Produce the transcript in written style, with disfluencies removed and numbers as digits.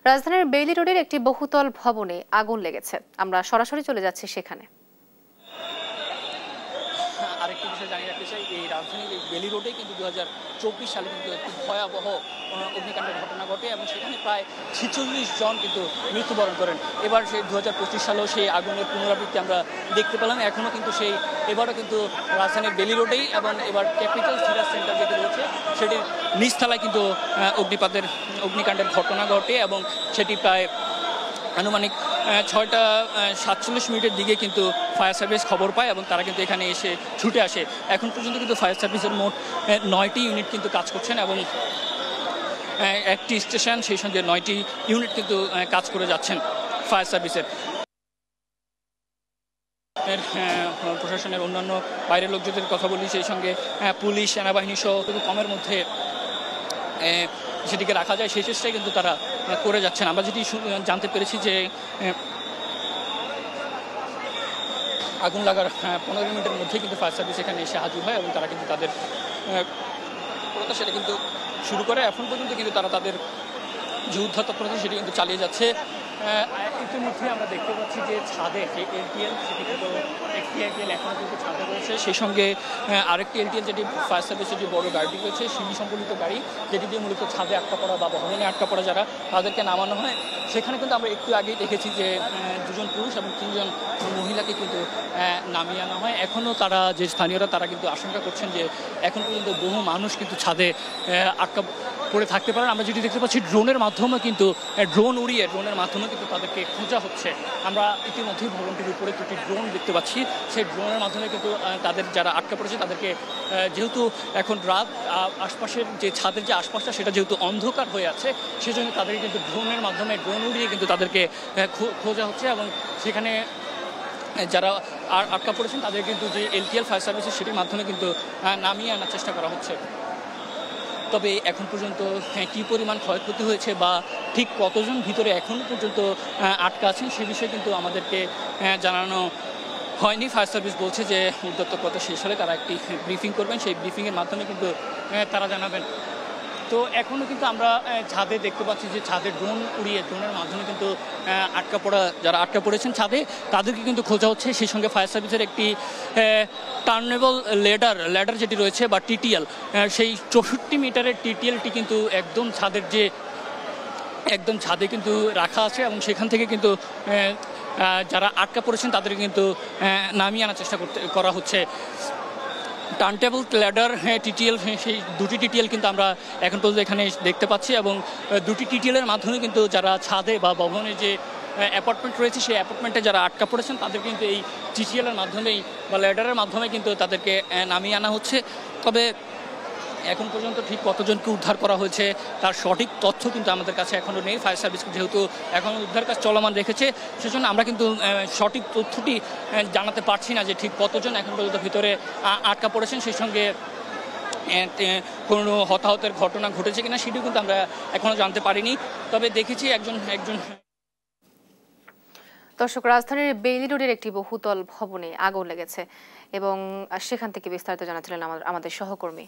রাজধানীর বেইলি রোডের একটি বহুতল ভবনে আগুন লেগেছে। আমরা সরাসরি চলে যাচ্ছি সেখানে। আরেকটি বিষয় জানিয়ে রাখতে চাই, এই রাজধানীর এই বেইলি রোডে কিন্তু 2024 সালে কিন্তু একটি ভয়াবহ অগ্নিকাণ্ডের ঘটনা ঘটে এবং সেখানে প্রায় 46 জন কিন্তু মৃত্যুবরণ করেন। এবার সেই 2025 সালেও সেই আগুনের পুনরাবৃত্তি আমরা দেখতে পেলাম। এখনও কিন্তু এবারও কিন্তু রাজধানীর বেইলি রোডেই এবং এবার ক্যাপিটাল থিয়েটার সেন্টার যেটি রয়েছে সেটির নিচতলায় কিন্তু অগ্নিকাণ্ডের ঘটনা ঘটে এবং সেটি প্রায় আনুমানিক 6টা 47 দিকে কিন্তু ফায়ার সার্ভিস খবর পায় এবং তারা কিন্তু এখানে এসে ছুটে আসে। এখন পর্যন্ত কিন্তু ফায়ার সার্ভিসের মোট 9টি ইউনিট কিন্তু কাজ করছেন এবং একটি স্টেশন সেই সঙ্গে 9টি ইউনিট কিন্তু কাজ করে যাচ্ছেন ফায়ার সার্ভিসের। প্রশাসনের অন্যান্য বাইরের লোকজনের কথা বলি, সেই সঙ্গে পুলিশ সেনাবাহিনী সহ কমের মধ্যে সেটিকে রাখা যায় সেই চেষ্টায় কিন্তু তারা করে যাচ্ছেন। আমরা যেটি জানতে পেরেছি যে আগুন লাগার 15 মিনিটের মধ্যেই কিন্তু ফায়ার সার্ভিস এখানে এসে হাজির হয় এবং তারা কিন্তু তাদের সেটা কিন্তু শুরু করে। এখন পর্যন্ত কিন্তু তারা তাদের যে উদ্ধার তৎপরতা সেটি কিন্তু চালিয়ে যাচ্ছে। ইতিমধ্যে আমরা দেখতে পাচ্ছি যে ছাদে যে এলটিএল সেটি কিন্তু একটি এলটিএল এখনও কিন্তু ছাদে রয়েছে, সেই সঙ্গে আরেকটি এলটিএল যেটি ফায়ার সার্ভিসের যে বড় গাড়িটি রয়েছে সিঁড়ি সম্বলিত গাড়ি, যেটি দিয়ে মূলত ছাদে আটকা পড়া বা ভবনে আটকা পড়া যারা তাদেরকে নামানো হয়। সেখানে কিন্তু আমরা একটু আগেই দেখেছি যে 2 জন পুরুষ এবং 3 জন মহিলাকে কিন্তু নামিয়ে আনা হয়। এখনও তারা যে স্থানীয়রা তারা কিন্তু আশঙ্কা করছেন যে এখন পর্যন্ত বহু মানুষ কিন্তু ছাদে আটকা পড়ে থাকতে পারেন। আমরা যেটি দেখতে পাচ্ছি ড্রোনের মাধ্যমে কিন্তু ড্রোনের মাধ্যমে কিন্তু তাদেরকে খোঁজা হচ্ছে। আমরা ইতিমধ্যেই ভবনটির উপরে 2টি ড্রোন দেখতে পাচ্ছি। সেই ড্রোনের মাধ্যমে কিন্তু তাদের যারা আটকা পড়েছে তাদেরকে, যেহেতু এখন রাত, আশপাশের যে ছাদের যে আশপাশটা সেটা যেহেতু অন্ধকার হয়ে আছে, সেজন্য তাদেরকে কিন্তু ড্রোনের মাধ্যমে ড্রোন উড়িয়ে কিন্তু তাদেরকে খোঁজা হচ্ছে এবং সেখানে যারা আটকা পড়েছেন তাদের কিন্তু যে এলটিএল ফায়ার সার্ভিসেস সেটির মাধ্যমে কিন্তু নামিয়ে আনার চেষ্টা করা হচ্ছে। তবে এখন পর্যন্ত কী পরিমাণ ক্ষয়ক্ষতি হয়েছে বা ঠিক কতজন ভিতরে এখন পর্যন্ত আটকা আছেন সে বিষয়ে কিন্তু আমাদেরকে জানানো হয়নি। ফায়ার সার্ভিস বলছে যে উদ্ধার তৎপরতা শেষ হলে তারা একটি ব্রিফিং করবেন, সেই ব্রিফিংয়ের মাধ্যমে কিন্তু তারা জানাবেন। তো এখনও কিন্তু আমরা ছাদে দেখতে পাচ্ছি যে ছাদে ড্রোনের মাধ্যমে কিন্তু যারা আটকা পড়েছেন ছাদে তাদেরকে কিন্তু খোঁজা হচ্ছে। সেই সঙ্গে ফায়ার সার্ভিসের একটি টার্নেবল ল্যাডার যেটি রয়েছে বা টিটিএল, সেই 64 মিটারের টিটিএলটি কিন্তু একদম ছাদে কিন্তু রাখা আছে এবং সেখান থেকে কিন্তু যারা আটকা পড়েছেন তাদেরকে কিন্তু নামিয়ে আনার চেষ্টা করা হচ্ছে। টার্নটেবল ল্যাডার টিটিএল, সেই 2টি টিটিএল কিন্তু আমরা এখন পর্যন্ত এখানে দেখতে পাচ্ছি এবং 2টি টিটিএলের মাধ্যমে কিন্তু যারা ছাদে বা ভবনের যে অ্যাপার্টমেন্ট রয়েছে সেই অ্যাপার্টমেন্টে যারা আটকা পড়েছেন তাদের কিন্তু এই টিটিএলের মাধ্যমেই বা ল্যাডারের মাধ্যমে কিন্তু তাদেরকে নামিয়ে আনা হচ্ছে। তবে এখন পর্যন্ত ঠিক কতজনকে উদ্ধার করা হয়েছে তার সঠিক তথ্য কিন্তু আমাদের কাছে এখনও নেই। ফায়ার সার্ভিস যেহেতু এখন উদ্ধার কাজ চলমান রেখেছে সেজন্য আমরা কিন্তু সঠিক তথ্যটি জানাতে পারছি না যে ঠিক কতজন এখন পর্যন্ত ভিতরে আটকা পড়েছেন, সেই সঙ্গে কোনো হতাহতের ঘটনা ঘটেছে কিনা সেটিও কিন্তু আমরা এখনও জানতে পারিনি। তবে দেখেছি একজন দর্শক, রাজধানীর বেইলি রোডের একটি বহুতল ভবনে আগুন লেগেছে এবং সেখান থেকে বিস্তারিত জানাচ্ছিলেন আমাদের সহকর্মী।